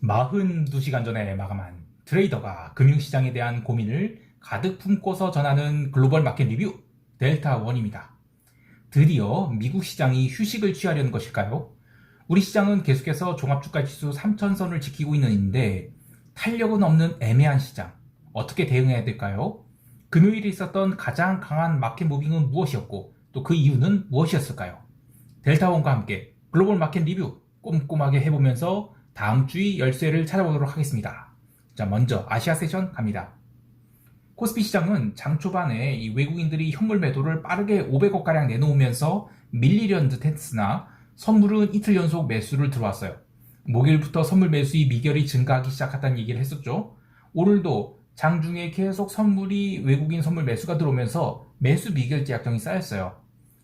42시간 전에 마감한 트레이더가 금융시장에 대한 고민을 가득 품고서 전하는 글로벌 마켓 리뷰 델타원입니다. 드디어 미국 시장이 휴식을 취하려는 것일까요? 우리 시장은 계속해서 종합주가지수 3000선을 지키고 있는데 탄력은 없는 애매한 시장. 어떻게 대응해야 될까요? 금요일에 있었던 가장 강한 마켓 무빙은 무엇이었고 또 그 이유는 무엇이었을까요? 델타원과 함께 글로벌 마켓 리뷰 꼼꼼하게 해보면서 다음 주의 열쇠를 찾아보도록 하겠습니다. 자, 먼저 아시아 세션 갑니다. 코스피 시장은 장 초반에 이 외국인들이 현물 매도를 빠르게 500억가량 내놓으면서 밀리려는 듯 했으나 선물은 이틀 연속 매수를 들어왔어요. 목요일부터 선물 매수의 미결이 증가하기 시작했다는 얘기를 했었죠. 오늘도 장중에 계속 선물이 외국인 선물 매수가 들어오면서 매수 미결제 약정이 쌓였어요.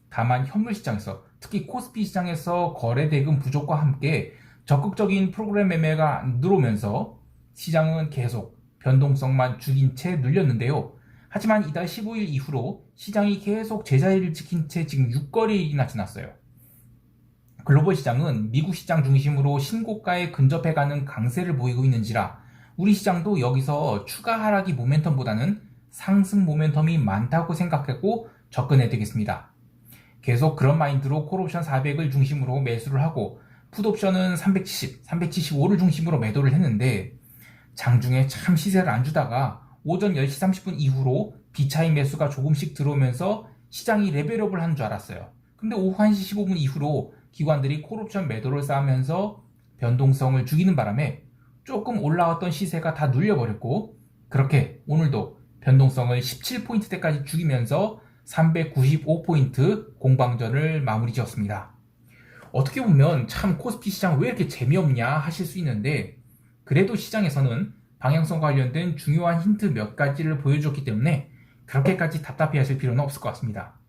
다만 현물 시장에서 특히 코스피 시장에서 거래 대금 부족과 함께 적극적인 프로그램 매매가 늘어오면서 시장은 계속 변동성만 죽인 채 눌렸는데요. 하지만 이달 15일 이후로 시장이 계속 제자리를 지킨 채 지금 6거래일이나 지났어요. 글로벌 시장은 미국 시장 중심으로 신고가에 근접해가는 강세를 보이고 있는지라 우리 시장도 여기서 추가 하락이 모멘텀보다는 상승 모멘텀이 많다고 생각하고 접근해야 되겠습니다. 계속 그런 마인드로 콜옵션 400을 중심으로 매수를 하고 풋옵션은 370, 375를 중심으로 매도를 했는데 장중에 참 시세를 안 주다가 오전 10시 30분 이후로 비차익 매수가 조금씩 들어오면서 시장이 레벨업을 하는 줄 알았어요. 근데 오후 1시 15분 이후로 기관들이 콜옵션 매도를 쌓으면서 변동성을 죽이는 바람에 조금 올라왔던 시세가 다 눌려버렸고 그렇게 오늘도 변동성을 17포인트대까지 죽이면서 395포인트 공방전을 마무리 지었습니다. 어떻게 보면 참 코스피 시장 왜 이렇게 재미없냐 하실 수 있는데 그래도 시장에서는 방향성 관련된 중요한 힌트 몇 가지를 보여줬기 때문에 그렇게까지 답답해 하실 필요는 없을 것 같습니다.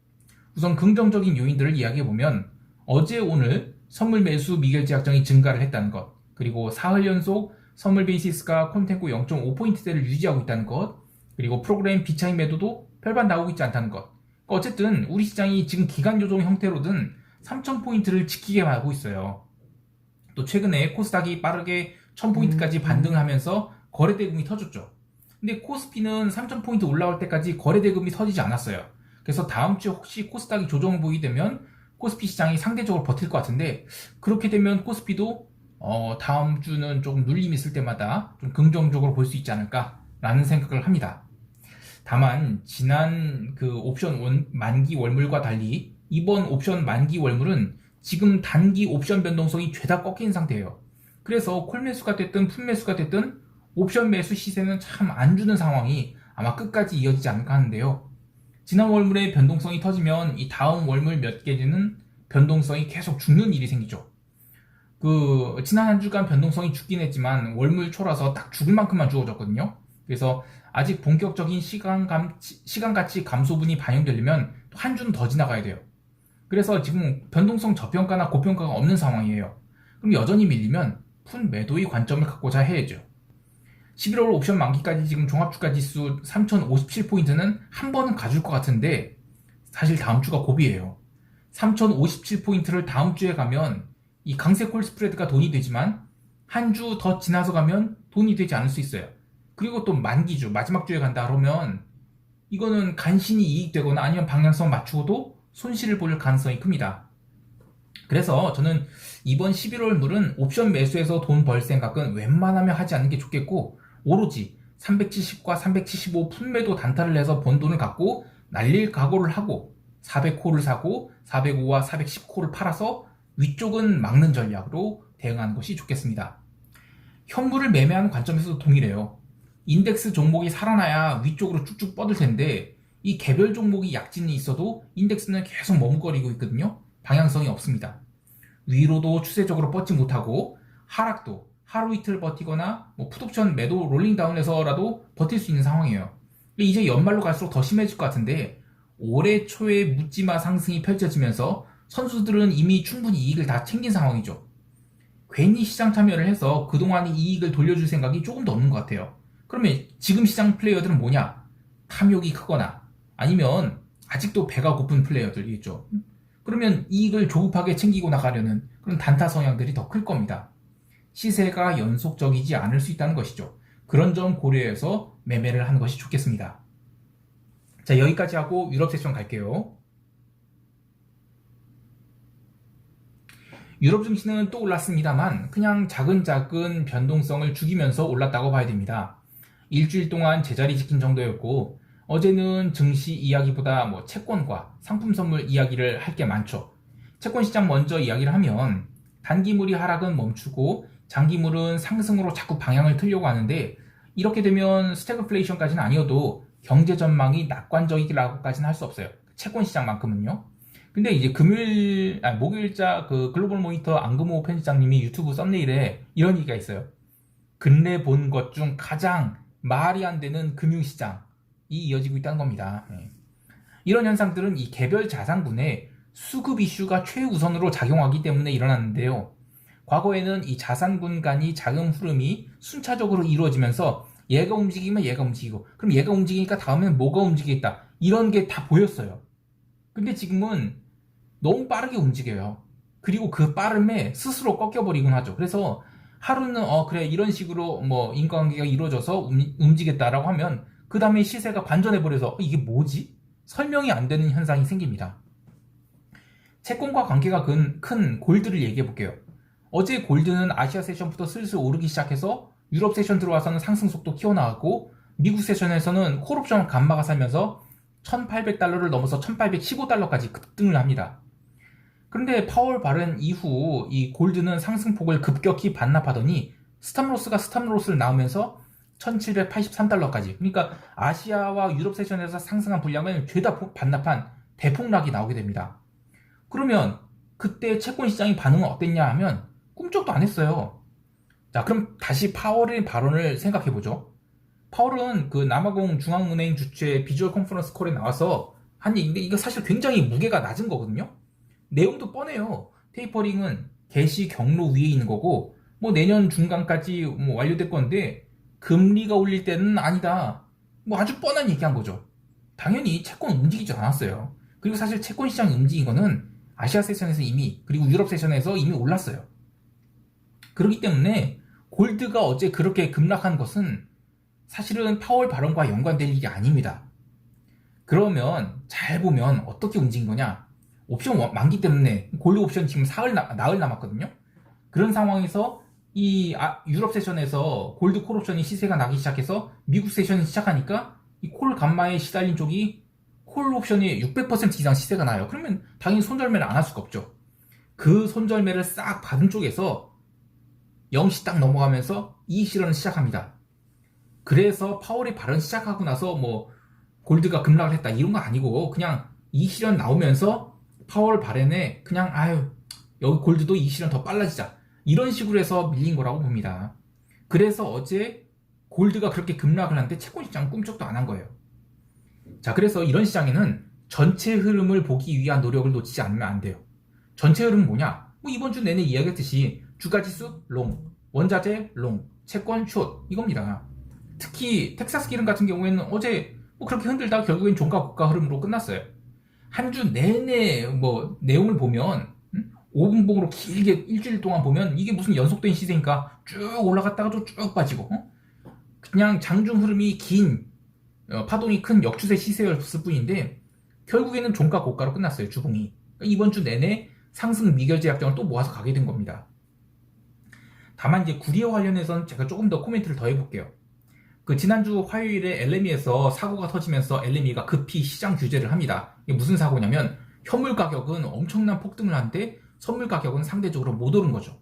우선 긍정적인 요인들을 이야기해보면 어제 오늘 선물 매수 미결제 약정이 증가를 했다는 것, 그리고 사흘 연속 선물 베이시스가 콘텐코 0.5포인트대를 유지하고 있다는 것, 그리고 프로그램 비차익 매도도 별반 나오고 있지 않다는 것. 어쨌든 우리 시장이 지금 기간 조정 형태로든 3000포인트를 지키게 하고 있어요. 또 최근에 코스닥이 빠르게 1000포인트까지 반등을 하면서 거래대금이 터졌죠. 근데 코스피는 3000포인트 올라올 때까지 거래대금이 터지지 않았어요. 그래서 다음 주에 혹시 코스닥이 조정을 보이게 되면 코스피 시장이 상대적으로 버틸 것 같은데 그렇게 되면 코스피도 다음 주는 조금 눌림이 있을 때마다 좀 긍정적으로 볼 수 있지 않을까라는 생각을 합니다. 다만 지난 그 옵션 만기 월물과 달리 이번 옵션 만기 월물은 지금 단기 옵션 변동성이 죄다 꺾인 상태예요. 그래서 콜 매수가 됐든 풋 매수가 됐든 옵션 매수 시세는 참 안 주는 상황이 아마 끝까지 이어지지 않을까 하는데요. 지난 월물의 변동성이 터지면 이 다음 월물 몇 개는 변동성이 계속 죽는 일이 생기죠. 지난 한 주간 변동성이 죽긴 했지만 월물 초라서 딱 죽을 만큼만 죽어졌거든요. 그래서 아직 본격적인 시간가치 감소분이 반영되려면 한 주는 더 지나가야 돼요. 그래서 지금 변동성 저평가나 고평가가 없는 상황이에요. 그럼 여전히 밀리면 푼 매도의 관점을 갖고자 해야죠. 11월 옵션 만기까지 지금 종합주가지수 3057포인트는 한 번은 가줄 것 같은데 사실 다음 주가 고비예요. 3057포인트를 다음 주에 가면 이 강세콜 스프레드가 돈이 되지만 한 주 더 지나서 가면 돈이 되지 않을 수 있어요. 그리고 또 만기주 마지막 주에 간다 그러면 이거는 간신히 이익되거나 아니면 방향성 맞추고도 손실을 볼 가능성이 큽니다. 그래서 저는 이번 11월 물은 옵션 매수해서 돈 벌 생각은 웬만하면 하지 않는 게 좋겠고 오로지 370과 375 풋매도 단타를 내서 번 돈을 갖고 날릴 각오를 하고 400콜을 사고 405와 410콜을 팔아서 위쪽은 막는 전략으로 대응하는 것이 좋겠습니다. 현물을 매매하는 관점에서도 동일해요. 인덱스 종목이 살아나야 위쪽으로 쭉쭉 뻗을 텐데 이 개별 종목이 약진이 있어도 인덱스는 계속 머뭇거리고 있거든요. 방향성이 없습니다. 위로도 추세적으로 뻗지 못하고 하락도 하루 이틀 버티거나 풋옵션 매도 롤링다운에서라도 버틸 수 있는 상황이에요. 이제 연말로 갈수록 더 심해질 것 같은데 올해 초에 묻지마 상승이 펼쳐지면서 선수들은 이미 충분히 이익을 다 챙긴 상황이죠. 괜히 시장 참여를 해서 그동안의 이익을 돌려줄 생각이 조금 더 없는 것 같아요. 그러면 지금 시장 플레이어들은 뭐냐? 탐욕이 크거나 아니면 아직도 배가 고픈 플레이어들이겠죠. 그러면 이익을 조급하게 챙기고 나가려는 그런 단타 성향들이 더 클 겁니다. 시세가 연속적이지 않을 수 있다는 것이죠. 그런 점 고려해서 매매를 하는 것이 좋겠습니다. 자, 여기까지 하고 유럽 세션 갈게요. 유럽 증시는 또 올랐습니다만 그냥 작은 변동성을 죽이면서 올랐다고 봐야 됩니다. 일주일 동안 제자리 지킨 정도였고 어제는 증시 이야기보다 채권과 상품 선물 이야기를 할 게 많죠. 채권 시장 먼저 이야기를 하면 단기물이 하락은 멈추고 장기물은 상승으로 자꾸 방향을 틀려고 하는데 이렇게 되면 스태그플레이션까지는 아니어도 경제 전망이 낙관적이라고까지는 할 수 없어요. 채권 시장만큼은요. 근데 이제 목요일자 그 글로벌 모니터 안금호 편집장님이 유튜브 썸네일에 이런 얘기가 있어요. 근래 본 것 중 가장 말이 안 되는 금융시장이 이어지고 있다는 겁니다. 이런 현상들은 이 개별 자산군의 수급 이슈가 최우선으로 작용하기 때문에 일어났는데요. 과거에는 이 자산군 간이 자금 흐름이 순차적으로 이루어지면서 얘가 움직이면 얘가 움직이고 그럼 얘가 움직이니까 다음엔 뭐가 움직이겠다 이런 게 다 보였어요. 근데 지금은 너무 빠르게 움직여요. 그리고 그 빠름에 스스로 꺾여버리곤 하죠. 그래서 하루는 그래 이런 식으로 인과관계가 이루어져서 움직였다라고 하면 그 다음에 시세가 반전해버려서 이게 뭐지? 설명이 안 되는 현상이 생깁니다. 채권과 관계가 큰 골드를 얘기해 볼게요. 어제 골드는 아시아 세션부터 슬슬 오르기 시작해서 유럽 세션 들어와서는 상승 속도 키워나가고 미국 세션에서는 콜옵션 감마가 살면서 1800달러를 넘어서 1815달러까지 급등을 합니다. 그런데 파월 발언 이후 이 골드는 상승폭을 급격히 반납하더니 스탑로스를 낳으면서 1783달러까지 그러니까 아시아와 유럽 세션에서 상승한 분량을 죄다 반납한 대폭락이 나오게 됩니다. 그러면 그때 채권 시장의 반응은 어땠냐 하면 꿈쩍도 안 했어요. 자, 그럼 다시 파월의 발언을 생각해보죠. 파월은 그 남아공 중앙은행 주최 비주얼 컨퍼런스 콜에 나와서 한 얘기인데 이거 사실 굉장히 무게가 낮은 거거든요. 내용도 뻔해요. 테이퍼링은 개시 경로 위에 있는 거고 내년 중간까지 완료될 건데 금리가 올릴 때는 아니다. 아주 뻔한 얘기한 거죠. 당연히 채권 움직이지 않았어요. 그리고 사실 채권 시장이 움직인 거는 아시아 세션에서 이미 그리고 유럽 세션에서 이미 올랐어요. 그렇기 때문에 골드가 어제 그렇게 급락한 것은 사실은 파월 발언과 연관될 일이 아닙니다. 그러면 잘 보면 어떻게 움직인 거냐? 옵션 만기 때문에 골드 옵션 지금 나흘 남았거든요. 그런 상황에서 이 유럽 세션에서 골드 콜 옵션이 시세가 나기 시작해서 미국 세션이 시작하니까 이 콜 감마에 시달린 쪽이 콜 옵션이 600% 이상 시세가 나요. 그러면 당연히 손절매를 안 할 수가 없죠. 그 손절매를 싹 받은 쪽에서 0시 딱 넘어가면서 이 실현을 시작합니다. 그래서 파월이 발언 시작하고 나서 골드가 급락을 했다 이런 거 아니고 그냥 이 실현 나오면서 파월 발언에 그냥 여기 골드도 이 실현 더 빨라지자 이런 식으로 해서 밀린 거라고 봅니다. 그래서 어제 골드가 그렇게 급락을 하는데 채권 시장은 꿈쩍도 안 한 거예요. 자, 그래서 이런 시장에는 전체 흐름을 보기 위한 노력을 놓치지 않으면 안 돼요. 전체 흐름은 뭐냐? 이번 주 내내 이야기했듯이 주가지수 롱, 원자재 롱, 채권 숏 이겁니다. 특히 텍사스 기름 같은 경우에는 어제 그렇게 흔들다가 결국엔 종가 고가 흐름으로 끝났어요. 한 주 내내 내용을 보면 5분봉으로 길게 일주일 동안 보면 이게 무슨 연속된 시세니까 쭉 올라갔다가도 쭉 빠지고 그냥 장중 흐름이 긴 파동이 큰 역추세 시세였을 뿐인데 결국에는 종가 고가로 끝났어요. 주봉이. 그러니까 이번 주 내내 상승 미결제 약정을 또 모아서 가게 된 겁니다. 다만 이제 구리와 관련해서는 제가 조금 더 코멘트를 더 해볼게요. 지난주 화요일에 LME에서 사고가 터지면서 LME가 급히 시장 규제를 합니다. 이게 무슨 사고냐면 현물 가격은 엄청난 폭등을 하는데 선물 가격은 상대적으로 못 오른 거죠.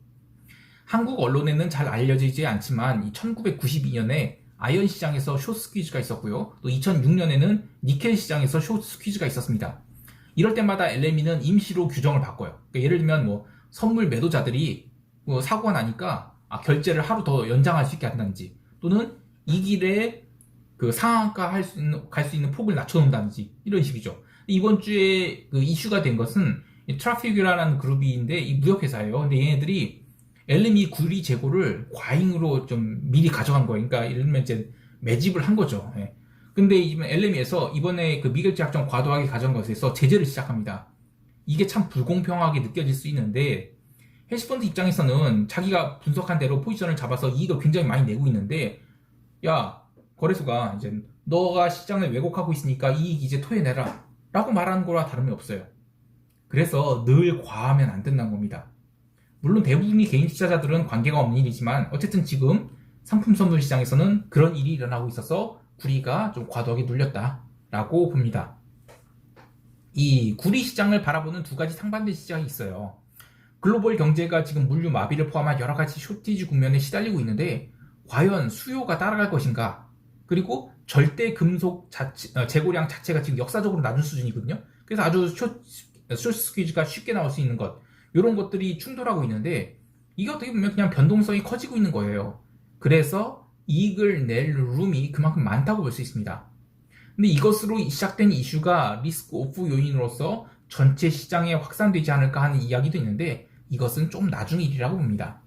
한국 언론에는 잘 알려지지 않지만 1992년에 아이언 시장에서 숏 스퀴즈가 있었고요. 또 2006년에는 니켈 시장에서 숏 스퀴즈가 있었습니다. 이럴 때마다 LME는 임시로 규정을 바꿔요. 그러니까 예를 들면 선물 매도자들이 사고가 나니까 결제를 하루 더 연장할 수 있게 한다든지 또는 이 길에 상한가 갈 수 있는 폭을 낮춰놓는다든지 이런 식이죠. 이번 주에 이슈가 된 것은 트라피규라라는 그룹인데 이 무역회사예요. 근데 얘네들이 LME 구리 재고를 과잉으로 좀 미리 가져간 거예요. 그러니까 예를 들면 이제 매집을 한 거죠. 근데 LME에서 이번에 미결제 약정 과도하게 가져간 것에 대해서 제재를 시작합니다. 이게 참 불공평하게 느껴질 수 있는데 헤지펀드 입장에서는 자기가 분석한 대로 포지션을 잡아서 이익을 굉장히 많이 내고 있는데, 야, 거래소가 이제 너가 시장을 왜곡하고 있으니까 이익 이제 토해내라 라고 말하는 거와 다름이 없어요. 그래서 늘 과하면 안 된다는 겁니다. 물론 대부분이 개인 투자자들은 관계가 없는 일이지만 어쨌든 지금 상품 선물 시장에서는 그런 일이 일어나고 있어서 구리가 좀 과도하게 눌렸다라고 봅니다. 이 구리 시장을 바라보는 두 가지 상반된 시장이 있어요. 글로벌 경제가 지금 물류 마비를 포함한 여러 가지 쇼티지 국면에 시달리고 있는데 과연 수요가 따라갈 것인가? 그리고 절대 금속 재고량 자체가 지금 역사적으로 낮은 수준이거든요. 그래서 아주 숏 스퀴즈가 쉽게 나올 수 있는 것, 이런 것들이 충돌하고 있는데 이게 어떻게 보면 그냥 변동성이 커지고 있는 거예요. 그래서 이익을 낼 룸이 그만큼 많다고 볼 수 있습니다. 근데 이것으로 시작된 이슈가 리스크 오프 요인으로서 전체 시장에 확산되지 않을까 하는 이야기도 있는데 이것은 좀 나중 일이라고 봅니다.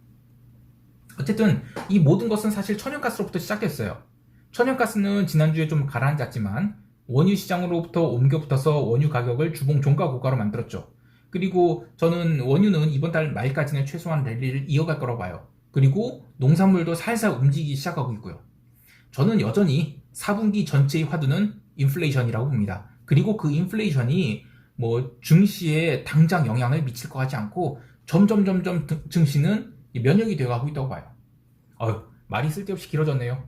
어쨌든 이 모든 것은 사실 천연가스로부터 시작됐어요. 천연가스는 지난주에 좀 가라앉았지만 원유 시장으로부터 옮겨 붙어서 원유 가격을 주봉 종가 고가로 만들었죠. 그리고 저는 원유는 이번 달 말까지는 최소한 랠리를 이어갈 거라고 봐요. 그리고 농산물도 살살 움직이기 시작하고 있고요. 저는 여전히 4분기 전체의 화두는 인플레이션이라고 봅니다. 그리고 그 인플레이션이 뭐 증시에 당장 영향을 미칠 것 같지 않고 점점 증시는 면역이 되어가고 있다고 봐요. 말이 쓸데없이 길어졌네요.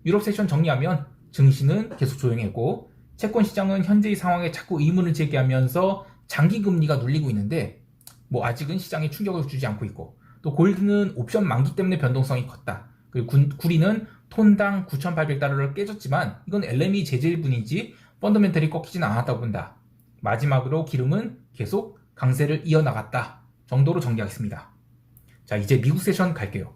유럽 세션 정리하면 증시는 계속 조용했고 채권 시장은 현재의 상황에 자꾸 의문을 제기하면서 장기 금리가 눌리고 있는데 뭐 아직은 시장에 충격을 주지 않고 있고 또 골드는 옵션 만기 때문에 변동성이 컸다. 그리고 구리는 톤당 9,800달러를 깨졌지만 이건 LME 제재일 뿐이지 펀더멘털이 꺾이지는 않았다고 본다. 마지막으로 기름은 계속 강세를 이어나갔다 정도로 정리하겠습니다. 자, 이제 미국 세션 갈게요.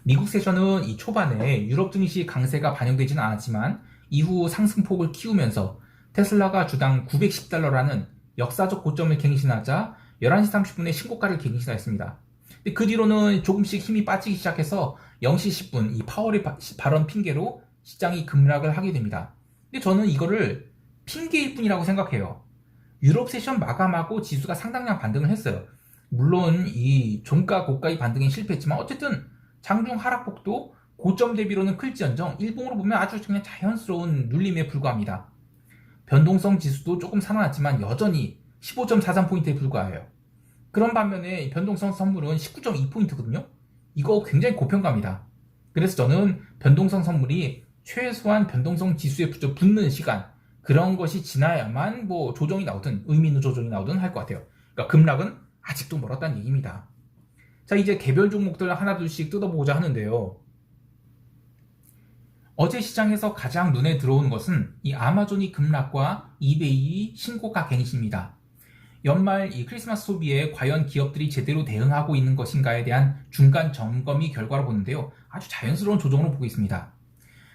미국 세션은 이 초반에 유럽 증시 강세가 반영되지는 않았지만 이후 상승폭을 키우면서 테슬라가 주당 910달러라는 역사적 고점을 갱신하자 11시 30분에 신고가를 갱신하였습니다. 그 뒤로는 조금씩 힘이 빠지기 시작해서 0시 10분 이 파월의 발언 핑계로 시장이 급락을 하게 됩니다. 근데 저는 이거를 핑계일 뿐이라고 생각해요. 유럽 세션 마감하고 지수가 상당량 반등을 했어요. 물론 이 종가 고가의 반등에 실패했지만 어쨌든 장중 하락폭도 고점 대비로는 클지언정 일봉으로 보면 아주 그냥 자연스러운 눌림에 불과합니다. 변동성 지수도 조금 살아났지만 여전히 15.43포인트에 불과해요. 그런 반면에 변동성 선물은 19.2포인트거든요. 이거 굉장히 고평가입니다. 그래서 저는 변동성 선물이 최소한 변동성 지수에 붙는 시간, 그런 것이 지나야만 뭐 조정이 나오든 의미 있는 조정이 나오든 할 것 같아요. 그러니까 급락은 아직도 멀었다는 얘기입니다. 자, 이제 개별 종목들 하나둘씩 뜯어보고자 하는데요. 어제 시장에서 가장 눈에 들어오는 것은 이 아마존이 급락과 이베이 신고가 갱신입니다. 연말 이 크리스마스 소비에 과연 기업들이 제대로 대응하고 있는 것인가에 대한 중간 점검이 결과로 보는데요. 아주 자연스러운 조정으로 보고 있습니다.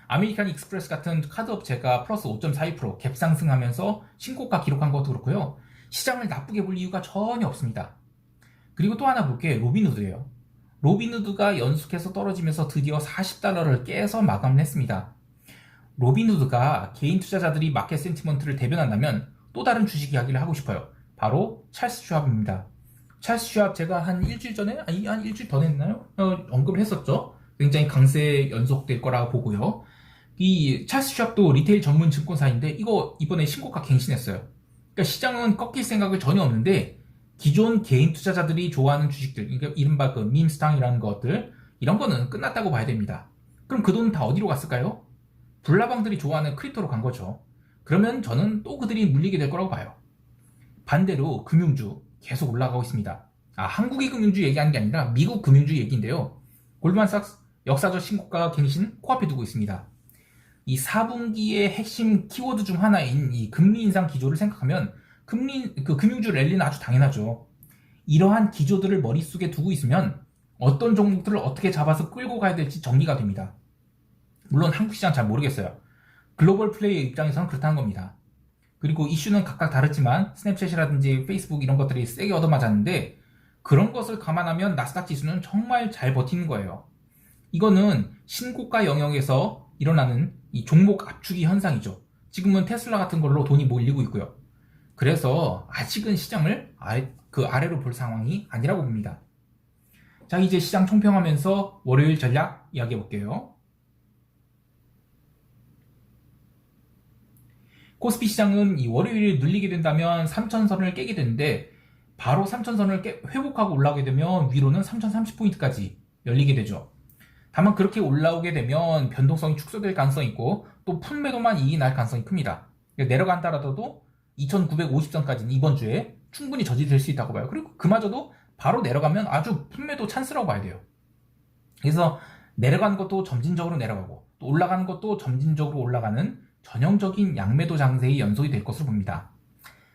아메리칸 익스프레스 같은 카드 업체가 플러스 5.42% 갭 상승하면서 신고가 기록한 것도 그렇고요. 시장을 나쁘게 볼 이유가 전혀 없습니다. 그리고 또 하나 볼 게 로빈후드예요. 로빈후드가 연속해서 떨어지면서 드디어 40달러를 깨서 마감을 했습니다. 로빈후드가 개인 투자자들이 마켓 센티먼트를 대변한다면 또 다른 주식 이야기를 하고 싶어요. 바로 찰스 슈왑입니다. 찰스 슈왑 제가 한 일주일 전에 한 일주일 더 했나요? 언급을 했었죠. 굉장히 강세 연속될 거라고 보고요. 이 찰스 슈왑도 리테일 전문 증권사인데 이거 이번에 신고가 갱신했어요. 그러니까 시장은 꺾일 생각이 전혀 없는데 기존 개인 투자자들이 좋아하는 주식들, 그러니까 이른바 그 밈스탕이라는 것들, 이런 거는 끝났다고 봐야 됩니다. 그럼 그 돈 다 어디로 갔을까요? 불나방들이 좋아하는 크립토로 간 거죠. 그러면 저는 또 그들이 물리게 될 거라고 봐요. 반대로 금융주 계속 올라가고 있습니다. 한국의 금융주 얘기하는 게 아니라 미국 금융주 얘기인데요. 골드만삭스 역사적 신고가 갱신 코앞에 두고 있습니다. 이 4분기의 핵심 키워드 중 하나인 이 금리 인상 기조를 생각하면 금융주 랠리는 아주 당연하죠. 이러한 기조들을 머릿속에 두고 있으면 어떤 종목들을 어떻게 잡아서 끌고 가야 될지 정리가 됩니다. 물론 한국 시장 잘 모르겠어요. 글로벌 플레이 입장에서는 그렇다는 겁니다. 그리고 이슈는 각각 다르지만 스냅챗이라든지 페이스북 이런 것들이 세게 얻어맞았는데 그런 것을 감안하면 나스닥 지수는 정말 잘 버티는 거예요. 이거는 신고가 영역에서 일어나는 이 종목 압축이 현상이죠. 지금은 테슬라 같은 걸로 돈이 몰리고 있고요. 그래서 아직은 시장을 그 아래로 볼 상황이 아니라고 봅니다. 자, 이제 시장 총평하면서 월요일 전략 이야기해 볼게요. 코스피 시장은 이 월요일에 눌리게 된다면 3천선을 깨게 되는데 바로 3천선을 회복하고 올라오게 되면 위로는 3030포인트까지 열리게 되죠. 다만 그렇게 올라오게 되면 변동성이 축소될 가능성이 있고 또 푼매도만 이익이 날 가능성이 큽니다. 내려간다라도 2950선까지는 이번 주에 충분히 저지될 수 있다고 봐요. 그리고 그마저도 바로 내려가면 아주 푼매도 찬스라고 봐야 돼요. 그래서 내려가는 것도 점진적으로 내려가고 또 올라가는 것도 점진적으로 올라가는 전형적인 양매도 장세의 연속이 될 것으로 봅니다.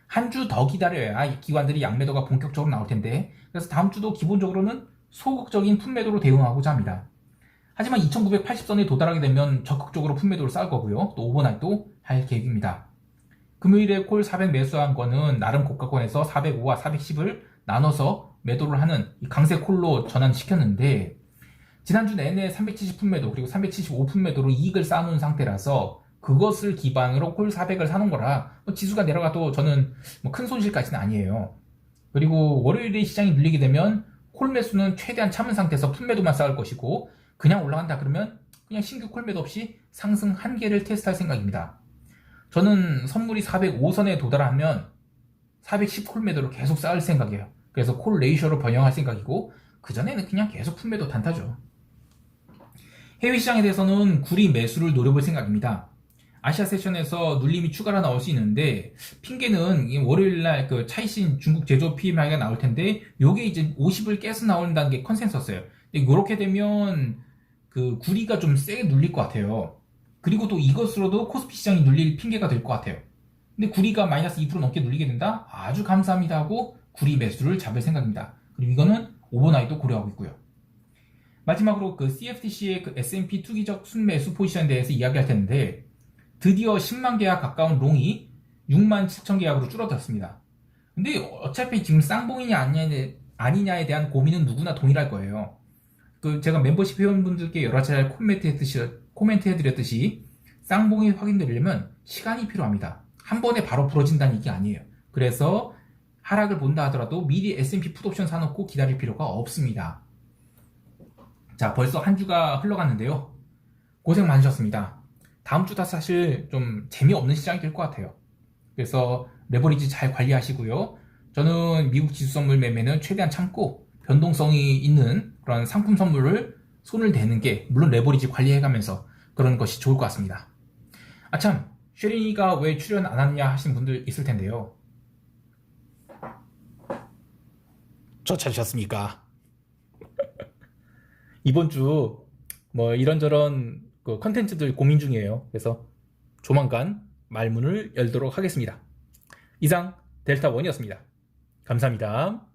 한 주 더 기다려야 기관들이 양매도가 본격적으로 나올 텐데 그래서 다음 주도 기본적으로는 소극적인 푼매도로 대응하고자 합니다. 하지만 2980선에 도달하게 되면 적극적으로 푼매도를 쌓을 거고요. 또 오버나잇도 할 계획입니다. 금요일에 콜 400 매수한 거는 나름 고가권에서 405와 410을 나눠서 매도를 하는 강세 콜로 전환시켰는데 지난주 내내 370 푼매도 그리고 375 푼매도로 이익을 쌓아놓은 상태라서 그것을 기반으로 콜 400을 사놓은 거라 지수가 내려가도 저는 큰 손실까지는 아니에요. 그리고 월요일에 시장이 눌리게 되면 콜 매수는 최대한 참은 상태에서 푼매도만 쌓을 것이고 그냥 올라간다 그러면 그냥 신규 콜 매도 없이 상승 한계를 테스트할 생각입니다. 저는 선물이 405선에 도달하면 410 콜 매도를 계속 쌓을 생각이에요. 그래서 콜 레이셔로 변형할 생각이고 그전에는 그냥 계속 푼매도 단타죠. 해외 시장에 대해서는 구리 매수를 노려볼 생각입니다. 아시아 세션에서 눌림이 추가로 나올 수 있는데 핑계는 월요일날 그 차이신 중국 제조업 PMI가 나올 텐데 요게 이제 50을 깨서 나온다는 게 컨센서스예요. 근데 이렇게 되면 그 구리가 좀 세게 눌릴 것 같아요. 그리고 또 이것으로도 코스피 시장이 눌릴 핑계가 될 것 같아요. 근데 구리가 마이너스 2% 넘게 눌리게 된다? 아주 감사합니다 하고 구리 매수를 잡을 생각입니다. 그리고 이거는 오버나잇도 고려하고 있고요. 마지막으로 그 CFTC의 그 S&P 투기적 순매수 포지션에 대해서 이야기할 텐데 드디어 10만 계약 가까운 롱이 6만 7천 계약으로 줄어들었습니다. 근데 어차피 지금 쌍봉이냐 아니냐에 대한 고민은 누구나 동일할 거예요. 그 제가 멤버십 회원분들께 여러 차례 코멘트 해드렸듯이 쌍봉이 확인되려면 시간이 필요합니다. 한 번에 바로 부러진다는 얘기 아니에요. 그래서 하락을 본다 하더라도 미리 S&P 풋옵션 사놓고 기다릴 필요가 없습니다. 자, 벌써 한 주가 흘러갔는데요. 고생 많으셨습니다. 다음 주다 사실 좀 재미없는 시장이 될 것 같아요. 그래서 레버리지 잘 관리하시고요. 저는 미국 지수 선물 매매는 최대한 참고 변동성이 있는 그런 상품 선물을 손을 대는 게 물론 레버리지 관리해가면서 그런 것이 좋을 것 같습니다. 아참, 쉐린이가 왜 출연 안 하느냐 하시는 분들 있을 텐데요. 저 찾으셨습니까? 이번 주 뭐 이런저런 그 컨텐츠들 고민 중이에요. 그래서 조만간 말문을 열도록 하겠습니다. 이상 델타원이었습니다. 감사합니다.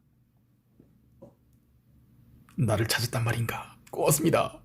나를 찾았단 말인가? 고맙습니다.